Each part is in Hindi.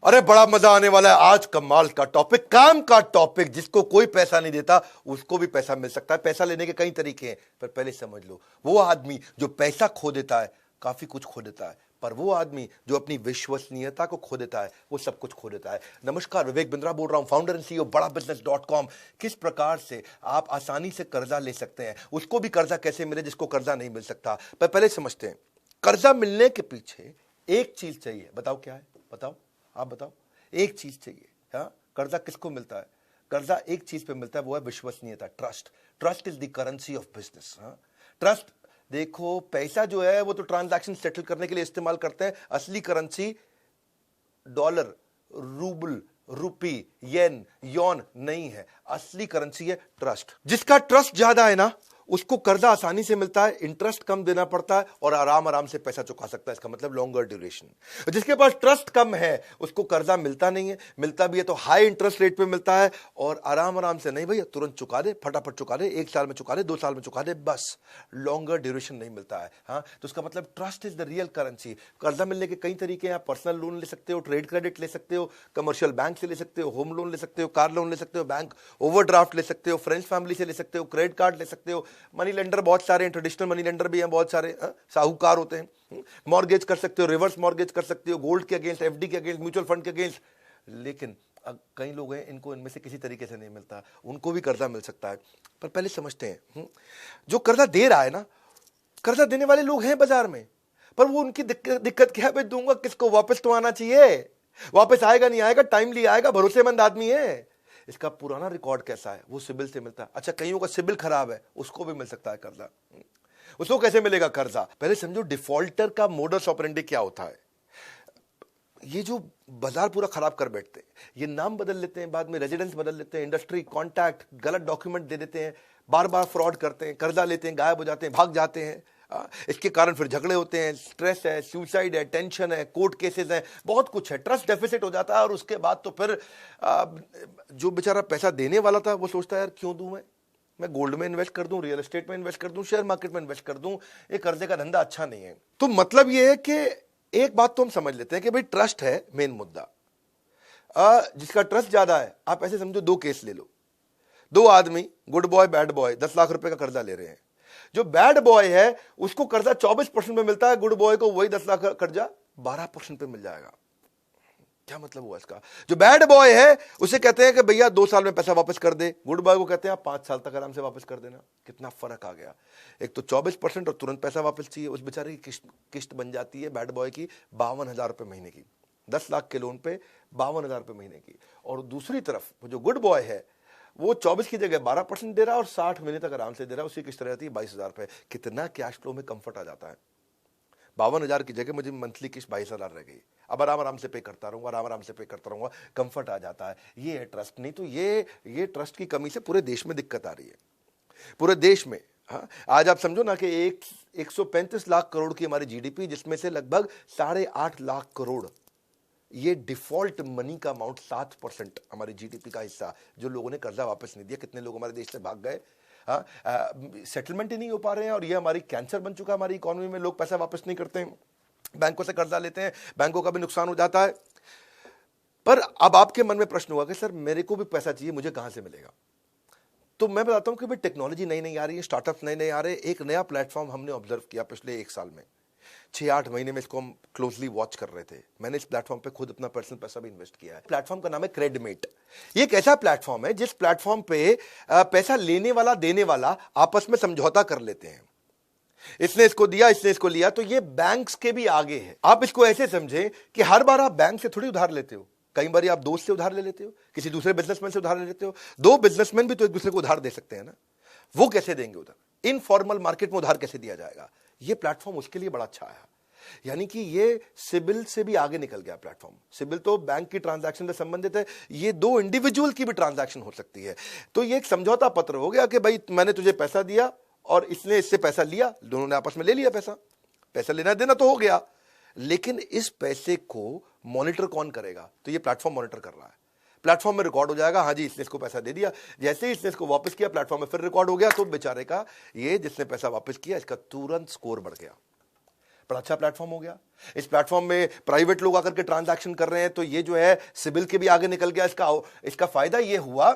अरे बड़ा मजा आने वाला है आज। कमाल का टॉपिक, काम का टॉपिक। जिसको कोई पैसा नहीं देता उसको भी पैसा मिल सकता है। पैसा लेने के कई तरीके हैं, पर पहले समझ लो, वो आदमी जो पैसा खो देता है काफी कुछ खो देता है, पर वो आदमी जो अपनी विश्वसनीयता को खो देता है वो सब कुछ खो देता है। नमस्कार, विवेक बिंद्रा बोल रहा हूं, फाउंडर एंड सीईओ badabusiness.com। किस प्रकार से आप आसानी से कर्जा ले सकते हैं, उसको भी कर्जा कैसे मिले जिसको कर्जा नहीं मिल सकता। पर पहले समझते हैं, कर्जा मिलने के पीछे एक चीज चाहिए। बताओ क्या है? बताओ, आप बताओ। एक चीज चाहिए। हाँ, कर्जा किसको मिलता है? कर्जा एक चीज पे मिलता है, वो है विश्वसनीयता, trust. Trust is the currency of business. Trust, देखो पैसा जो है वो तो ट्रांजैक्शन सेटल करने के लिए इस्तेमाल करते हैं। असली करेंसी डॉलर, रूबल, रुपी, येन, यौन नहीं है। असली करेंसी है ट्रस्ट। जिसका ट्रस्ट ज्यादा है ना उसको कर्जा आसानी से मिलता है, इंटरेस्ट कम देना पड़ता है और आराम आराम से पैसा चुका सकता है। इसका मतलब लॉन्गर ड्यूरेशन। जिसके पास ट्रस्ट कम है उसको कर्जा मिलता नहीं है, मिलता भी है तो हाई इंटरेस्ट रेट पे मिलता है और आराम आराम से नहीं भैया, तुरंत चुका दे, फटाफट चुका दे, 1 साल में चुका दे, 2 साल में चुका दे, बस। लॉन्गर ड्यूरेशन नहीं मिलता है। हाँ, तो इसका मतलब trust is the real currency. कर्जा मिलने के कई तरीके हैं। आप पर्सनल लोन ले सकते हो, ट्रेड क्रेडिट ले सकते हो, कमर्शियल बैंक से ले सकते हो, होम लोन ले सकते हो, कार लोन ले सकते हो, बैंक ओवरड्राफ्ट ले सकते हो, फ्रेंड्स फैमिली से ले सकते हो, क्रेडिट कार्ड ले सकते हो, मनी लेंडर बहुत सारे हैं, ट्रेडिशनल मनी लेंडर भी हैं बहुत सारे, साहूकार होते हैं। मॉर्गेज कर सकते हो, रिवर्स मॉर्गेज कर सकते हो, गोल्ड के अगेंस्ट, एफडी के अगेंस्ट, म्यूचुअल फंड के अगेंस्ट। लेकिन कई लोग हैं इनको इनमें से किसी तरीके से नहीं मिलता, उनको भी कर्जा मिल सकता है। पर पहले समझते हैं, जो कर्जा दे रहा है ना, कर्जा देने वाले लोग हैं बाजार में, पर वो उनकी दिक्कत क्या है? भाई दूंगा किसको? वापस तो आना चाहिए। वापस आएगा नहीं आएगा, टाइमली आएगा, भरोसेमंद आदमी है। इसका पुराना रिकॉर्ड कैसा है वो सिबिल से मिलता है। अच्छा, कईयों का सिबिल खराब है, उसको भी मिल सकता है कर्जा। उसको कैसे मिलेगा कर्जा? पहले समझो डिफॉल्टर का मोडस ऑपरेंडी क्या होता है। ये जो बाजार पूरा खराब कर बैठते हैं, ये नाम बदल लेते हैं, बाद में रेजिडेंस बदल लेते हैं, इंडस्ट्री, कॉन्टैक्ट, गलत डॉक्यूमेंट दे देते हैं, बार बार फ्रॉड करते हैं, कर्जा लेते हैं, गायब हो जाते हैं, भाग जाते हैं। इसके कारण फिर झगड़े होते हैं, स्ट्रेस है, सुसाइड है, टेंशन है, कोर्ट केसेस है, बहुत कुछ है। ट्रस्ट डेफिसिट हो जाता है और उसके बाद तो फिर जो बेचारा पैसा देने वाला था वो सोचता है यार क्यों दूं मैं गोल्ड में इन्वेस्ट कर दूं, रियल एस्टेट में इन्वेस्ट कर दूं, शेयर मार्केट में इन्वेस्ट कर दूं, ये कर्जे का धंधा अच्छा नहीं है। तो मतलब ये है कि एक बात तो हम समझ लेते हैं कि भाई ट्रस्ट है मेन मुद्दा। जिसका ट्रस्ट ज्यादा है, आप ऐसे समझो 2 केस ले लो। 2 आदमी, good boy bad boy, 10 lakh रुपए का कर्जा ले रहे हैं। जो बैड बॉय है उसको कर्जा 24% पे मिलता है, गुड बॉय को वही 10 लाख का कर्जा 12% पे मिल जाएगा। क्या मतलब हुआ इसका? जो बैड बॉय है उसे कहते हैं कि भैया 2 साल में पैसा वापस कर दे, गुड बॉय को कहते हैं आप 5 साल तक आराम से वापस कर देना। कितना फर्क आ गया। एक तो 24% और तुरंत पैसा वापस चाहिए। उस बेचारे की किस्त बन जाती है बैड बॉय की 52,000 रुपए महीने की, 10 लाख के लोन पे 52,000 रुपए महीने की। और दूसरी तरफ जो गुड बॉय है वो 24 की जगह 12% दे रहा है और 60 महीने तक आराम से दे रहा है। उसकी किस्त रहती है 22,000 रुपए। कितना कैश फ्लो में कंफर्ट आ जाता है। 52,000 की जगह मुझे मंथली किस्त 22,000 रह गई। अब आराम आराम से पे करता रहूंगा, आराम आराम से पे करता रहूंगा, कंफर्ट आ जाता है। ये है ट्रस्ट। नहीं तो ये ट्रस्ट की कमी से पूरे देश में दिक्कत आ रही है, पूरे देश में। हाँ, आज आप समझो ना कि 135 लाख करोड़ की हमारी जीडीपी, जिसमें से लगभग 8.5 लाख करोड़ ये डिफॉल्ट मनी का अमाउंट, 7% हमारी जीडीपी का हिस्सा, जो लोगों ने कर्जा वापस नहीं दिया। कितने लोग हमारे देश से भाग गए, सेटलमेंट ही नहीं हो पा रहे हैं और ये हमारी कैंसर बन चुका है हमारी इकोनॉमी में। लोग पैसा वापस नहीं करते हैं, बैंकों से कर्जा लेते हैं, बैंकों का भी नुकसान हो जाता है। पर अब आपके मन में प्रश्न हुआ कि सर मेरे को भी पैसा चाहिए, मुझे कहां से मिलेगा? तो मैं बताता हूं कि भाई टेक्नोलॉजी नई नई आ रही है, स्टार्टअप्स नए नए आ रहे हैं। एक नया प्लेटफॉर्म हमने ऑब्जर्व किया पिछले 1 साल में, 6-8 महीने में इसको हम क्लोजली वॉच कर रहे थे। मैंने इस प्लेटफॉर्म पे खुद अपना पर्सनल पैसा भी इन्वेस्ट किया है। प्लेटफॉर्म का नाम है क्रेडमेट। ये एक ऐसा प्लेटफॉर्म है जिस प्लेटफॉर्म पे पैसा लेने वाला देने वाला आपस में समझौता कर लेते हैं। इसने इसको दिया, इसने इसको लिया। तो ये बैंक्स के भी आगे है। आप इसको ऐसे समझें कि हर बार आप बैंक से थोड़ी उधार लेते हो, कई बार आप दोस्त से उधार ले लेते हो, किसी दूसरे बिजनेसमैन से उधार ले लेते हो। 2 बिजनेसमैन भी तो एक दूसरे को उधार दे सकते हैं ना, वो कैसे देंगे उधार? इनफॉर्मल मार्केट में उधार कैसे दिया जाएगा? ये प्लेटफॉर्म उसके लिए बड़ा अच्छा है। यानी कि ये सिबिल से भी आगे निकल गया प्लेटफॉर्म। सिबिल तो बैंक की ट्रांजैक्शन से संबंधित है, ये 2 इंडिविजुअल की भी ट्रांजैक्शन हो सकती है। तो ये एक समझौता पत्र हो गया कि भाई मैंने तुझे पैसा दिया और इसने इससे पैसा लिया, दोनों ने आपस में ले लिया पैसा लेना देना तो हो गया। लेकिन इस पैसे को मॉनिटर कौन करेगा? तो ये प्लेटफॉर्म मॉनिटर कर रहा है। प्लेटफॉर्म में रिकॉर्ड हो जाएगा, हाँ जी इसने इसको पैसा दे दिया। जैसे ही इसने इसको वापस किया, प्लेटफॉर्म में फिर रिकॉर्ड हो गया, तो बेचारे का, ये जिसने पैसा वापस किया, इसका तुरंत स्कोर बढ़ गया। बड़ा अच्छा प्लेटफॉर्म हो गया। इस प्लेटफॉर्म में प्राइवेट लोग आकर के ट्रांजैक्शन कर रहे हैं, तो ये जो है सिबिल के भी आगे निकल गया। इसका फायदा ये हुआ,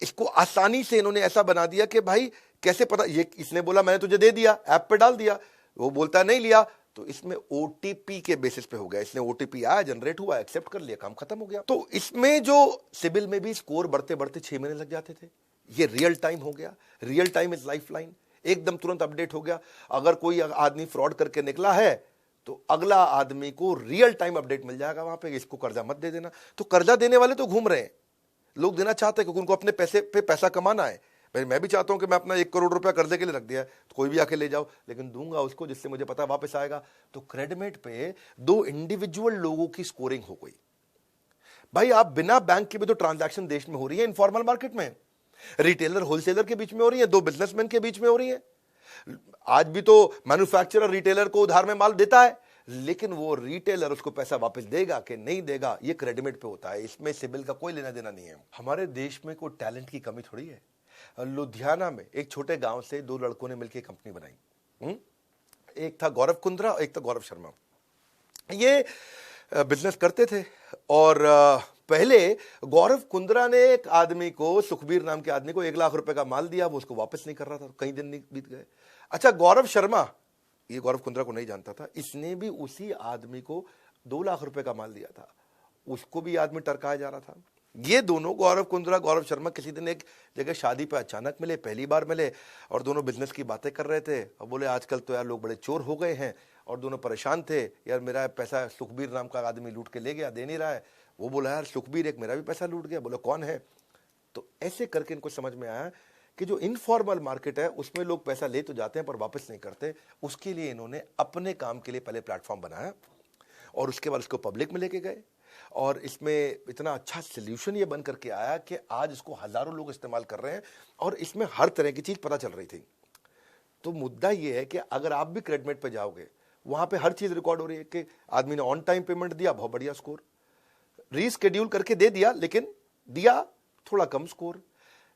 इसको आसानी से इन्होंने ऐसा बना दिया कि भाई कैसे पता, ये इसने बोला मैंने तुझे दे दिया, ऐप पे डाल दिया, वो बोलता नहीं लिया, तो इसमें ओटीपी के बेसिस पे हो गया। इसने ओटीपी आया, जनरेट हुआ, एक्सेप्ट कर लिया, काम खत्म हो गया। तो इसमें जो सिबिल में भी स्कोर बढ़ते बढ़ते 6 महीने लग जाते थे, ये रियल टाइम हो गया। Real time is life line, एकदम तुरंत अपडेट हो गया। अगर कोई आदमी फ्रॉड करके निकला है तो अगला आदमी को रियल टाइम अपडेट मिल जाएगा वहां पे, इसको कर्जा मत दे देना। तो कर्जा देने वाले तो घूम रहे हैं, लोग देना चाहते हैं क्योंकि उनको अपने पैसे पे पैसा कमाना है। मैं भी चाहता हूं कि मैं अपना 1 करोड़ रुपया कर्जे के लिए रख दिया है, तो कोई भी आके ले जाओ, लेकिन दूंगा उसको जिससे मुझे पता वापस आएगा। तो क्रेडिमेट पे 2 इंडिविजुअल लोगों की स्कोरिंग हो गई। भाई आप बिना बैंक के भी तो ट्रांजैक्शन देश में हो रही है, इनफॉर्मल मार्केट में, रिटेलर होलसेलर के बीच में हो रही है, 2 बिजनेसमैन के बीच में हो रही है। आज भी तो मैन्युफैक्चरर रिटेलर को उधार में माल देता है, लेकिन वो रिटेलर उसको पैसा वापस देगा कि नहीं देगा, ये क्रेडिमेट पे होता है। इसमें सिबिल का कोई लेना देना नहीं है। हमारे देश में कोई टैलेंट की कमी थोड़ी है। लुधियाना में एक छोटे गांव से 2 लड़कों ने मिलकर कंपनी बनाई। एक था गौरव कुंद्रा, एक था गौरव शर्मा। ये बिजनेस करते थे और पहले गौरव कुंद्रा ने एक आदमी को, सुखबीर नाम के आदमी को 1 लाख रुपए का माल दिया, वो उसको वापस नहीं कर रहा था, कई दिन नहीं बीत गए। अच्छा, गौरव शर्मा, ये गौरव कुंद्रा को नहीं जानता था, इसने भी उसी आदमी को 2 लाख रुपए का माल दिया था, उसको भी आदमी टरकाया जा रहा था। ये दोनों गौरव कुंद्रा गौरव शर्मा किसी दिन एक जगह शादी पे अचानक मिले, पहली बार मिले, और दोनों बिजनेस की बातें कर रहे थे। और बोले आजकल तो यार लोग बड़े चोर हो गए हैं, और दोनों परेशान थे, यार मेरा पैसा सुखबीर नाम का आदमी लूट के ले गया, दे नहीं रहा है। वो बोला यार सुखबीर एक मेरा भी पैसा लूट गया। बोला कौन है? तो ऐसे करके इनको समझ में आया कि जो इनफॉर्मल मार्केट है उसमें लोग पैसा ले तो जाते हैं पर वापस नहीं करते। उसके लिए इन्होंने अपने काम के लिए पहले प्लेटफॉर्म बनाया और उसके बाद उसको पब्लिक में लेके गए, और इसमें इतना अच्छा सोल्यूशन ये बन करके आया कि आज इसको हजारों लोग इस्तेमाल कर रहे हैं और इसमें हर तरह की चीज पता चल रही थी। तो मुद्दा ये है कि अगर आप भी क्रेडिमेट पे जाओगे, वहां पे हर चीज रिकॉर्ड हो रही है कि आदमी ने ऑन टाइम पेमेंट दिया, बहुत बढ़िया स्कोर, रीस्केड्यूल करके दे दिया लेकिन दिया थोड़ा कम स्कोर,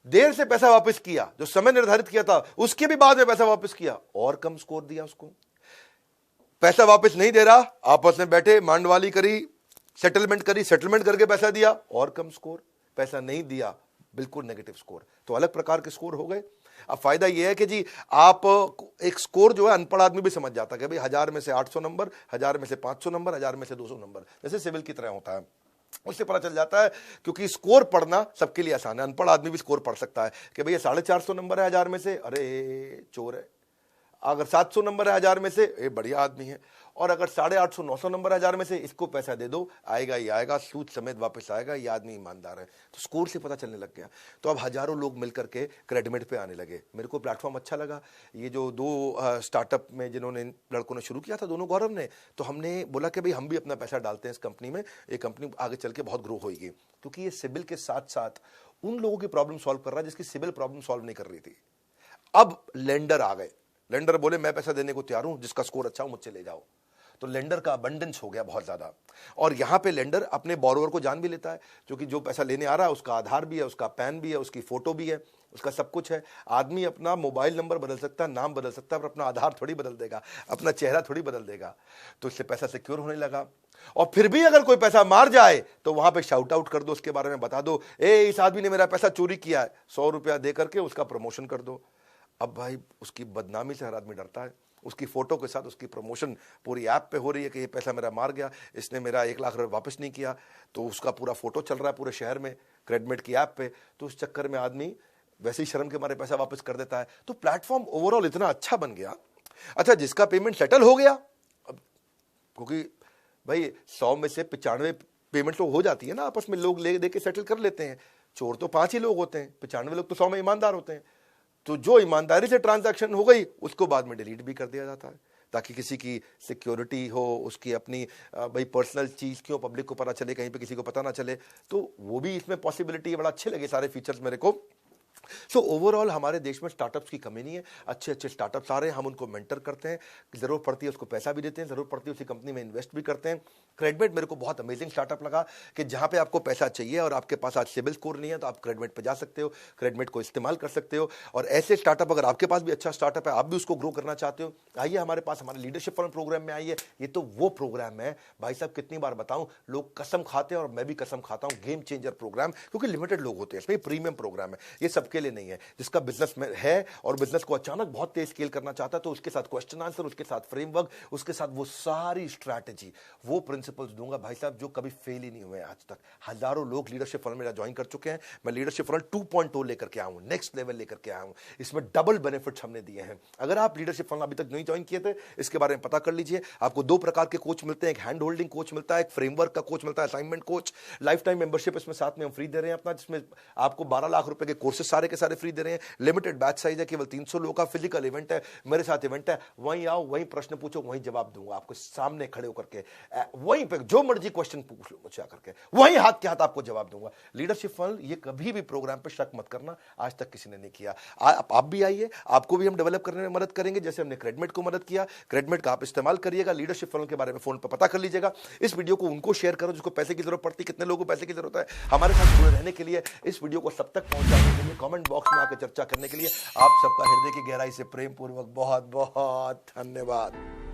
देर से पैसा वापस किया, जो समय निर्धारित किया था उसके भी बाद में पैसा वापस किया और कम स्कोर दिया उसको, पैसा वापस नहीं दे रहा, आपस में बैठे मांडवाली करी, सेटलमेंट करी, सेटलमेंट करके पैसा दिया और कम स्कोर, पैसा नहीं दिया बिल्कुल नेगेटिव स्कोर। तो अलग प्रकार के स्कोर हो गए। अब फायदा यह है कि जी आप एक स्कोर जो है अनपढ़ आदमी भी समझ जाता है कि भाई 1000 में से 800 नंबर, 1000 में से 500 नंबर, 1000 में से 200 नंबर, जैसे सिविल की तरह होता है, उससे पता चल जाता है। क्योंकि स्कोर पढ़ना सबके लिए आसान है, अनपढ़ आदमी भी स्कोर पढ़ सकता है कि भैया 450 नंबर है 1000 में से, अरे चोर है। अगर 700 नंबर है 1000 में से, ये बढ़िया आदमी है। और अगर 850 900 नंबर है 1000 में से, इसको पैसा दे दो, आएगा ही आएगा, सूद समेत वापस आएगा, ये आदमी ईमानदार है। तो स्कोर से पता चलने लग गया। तो अब हजारों लोग मिलकर के क्रेडिमेट पे आने लगे। मेरे को प्लेटफॉर्म अच्छा लगा। ये जो 2 स्टार्टअप में जिन्होंने लड़कों ने शुरू किया था, दोनों गौरव ने, तो हमने बोला कि भाई हम भी अपना पैसा डालते हैं इस कंपनी में, ये कंपनी आगे चल के बहुत ग्रो होगी। क्योंकि ये सिबिल के साथ साथ उन लोगों की प्रॉब्लम सॉल्व कर रहा है जिसकी सिबिल प्रॉब्लम सॉल्व नहीं कर रही थी। अब लेंडर आ गए, लेंडर बोले मैं पैसा देने को तैयार हूं, जिसका स्कोर अच्छा हो मुझसे ले जाओ। तो लेंडर का अबंडेंस हो गया बहुत ज्यादा। और यहां पे लेंडर अपने बोरोवर को जान भी लेता है, क्योंकि जो पैसा लेने आ रहा है उसका आधार भी है, उसका पैन भी है, उसकी फोटो भी है, उसका सब कुछ है। आदमी अपना मोबाइल नंबर बदल सकता है, नाम बदल सकता है, पर अपना आधार थोड़ी बदल देगा, अपना चेहरा थोड़ी बदल देगा। तो इससे पैसा सिक्योर होने लगा। और फिर भी अगर कोई पैसा मार जाए तो वहां पे शाउट आउट कर दो, उसके बारे में बता दो, इस आदमी ने मेरा पैसा चोरी किया है, 100 रुपया दे करके उसका प्रमोशन कर दो। अब भाई उसकी बदनामी से हर आदमी डरता है। उसकी फोटो के साथ उसकी प्रमोशन पूरी ऐप पे हो रही है कि ये पैसा मेरा मार गया, इसने मेरा 1 लाख रुपए वापस नहीं किया, तो उसका पूरा फोटो चल रहा है पूरे शहर में क्रेडिमेट की ऐप पे। तो उस चक्कर में आदमी वैसे ही शर्म के मारे पैसा वापस कर देता है। तो प्लेटफॉर्म ओवरऑल इतना अच्छा बन गया। अच्छा, जिसका पेमेंट सेटल हो गया, अब क्योंकि भाई 100 में से 95 पेमेंट तो हो जाती है ना, आपस में लोग ले दे के सेटल कर लेते हैं। चोर तो 5 ही लोग होते हैं, 95 लोग तो 100 में ईमानदार होते हैं। तो जो ईमानदारी से ट्रांजैक्शन हो गई उसको बाद में डिलीट भी कर दिया जाता है, ताकि किसी की सिक्योरिटी हो, उसकी अपनी भाई पर्सनल चीज क्यों पब्लिक को पता चले, कहीं पे किसी को पता ना चले। तो वो भी इसमें पॉसिबिलिटी है। बड़ा अच्छे लगे सारे फीचर्स मेरे को। सो ओवरऑल हमारे देश में स्टार्टअप्स की कमी नहीं है, अच्छे अच्छे स्टार्टअप्स आ रहे हैं, हम उनको मेंटर करते हैं, जरूरत पड़ती है उसको पैसा भी देते हैं, जरूरत पड़ती है उसी कंपनी में इन्वेस्ट भी करते हैं। क्रेडमेट मेरे को बहुत अमेजिंग स्टार्टअप लगा कि जहां पे आपको पैसा चाहिए और आपके पास आज सिबिल स्कोर नहीं है तो आप क्रेडमेट पे जा सकते हो, क्रेडमेट को इस्तेमाल कर सकते हो। और ऐसे स्टार्टअप, अगर आपके पास भी अच्छा स्टार्टअप है, आप भी उसको ग्रो करना चाहते हो, आइए हमारे पास, हमारे लीडरशिप फंड प्रोग्राम में आइए। ये तो वो प्रोग्राम है भाई साहब, कितनी बार बताऊं, लोग कसम खाते हैं और मैं भी कसम खाता हूं, गेम चेंजर प्रोग्राम, क्योंकि लिमिटेड लोग होते हैं इसमें, प्रीमियम प्रोग्राम है, ये सबके लिए नहीं है। जिसका बिजनेस में है और बिजनेस को अचानक बहुत तेज स्केल करना चाहता है, तो उसके साथ क्वेश्चन आंसर, उसके साथ फ्रेमवर्क, उसके साथ वो सारी स्ट्रैटेजी, वो प्रिंसिपल्स दूंगा भाई साहब जो कभी फेल ही नहीं हुए आज तक। हजारों लोग लीडरशिप फंड मेरा ज्वाइन कर चुके हैं, मैं लीडरशिप फंड 2.0 लेकर के आया हूं, नेक्स्ट लेवल लेकर के आया हूं, इसमें डबल बेनिफिट्स हमने दिए हैं। अगर आप लीडरशिप फंड अभी तक नहीं ज्वाइन किए थे, इसके बारे में पता कर लीजिए। आपको 2 प्रकार के कोच मिलते हैं, एक हैंड होल्डिंग कोच मिलता है, एक फ्रेमवर्क का कोच मिलता है, assignment coach. Life time membership इसमें साथ में हम फ्री दे रहे हैं अपना, जिसमें आपको 12 लाख रुपए के कोर्सेज सारे के सारे फ्री दे रहे हैं। लिमिटेड बैच साइज है, केवल 300 लोगों का, फिजिकल इवेंट है, मेरे साथ इवेंट है, वहीं आओ, वहीं प्रश्न पूछो, वहीं जवाब दूंगा आपको सामने खड़े होकर के, वहीं पे जो मर्जी क्वेश्चन पूछ लो मुझसे आकर के, वहीं हाथ के हाथ आपको जवाब दूंगा। लीडरशिप फंड, ये कभी भी प्रोग्राम पे शक मत करना, आज तक किसी ने नहीं किया। आप भी आइए, आपको भी हम डेवलप करने में मदद करेंगे, जैसे हमने क्रेडमेट को मदद किया। क्रेडमेट का आप इस्तेमाल करिएगा, लीडरशिप फंड के बारे में फोन पर पता कर लीजिएगा। इस वीडियो को उनको शेयर करो जिसको पैसे की जरूरत पड़ती है, कितने लोगों को पैसे की जरूरत है। हमारे साथ जुड़े रहने के लिए, इस वीडियो को सब तक पहुंचाने के लिए, कमेंट बॉक्स में आकर चर्चा करने के लिए आप सबका हृदय की गहराई से प्रेम पूर्वक बहुत बहुत धन्यवाद।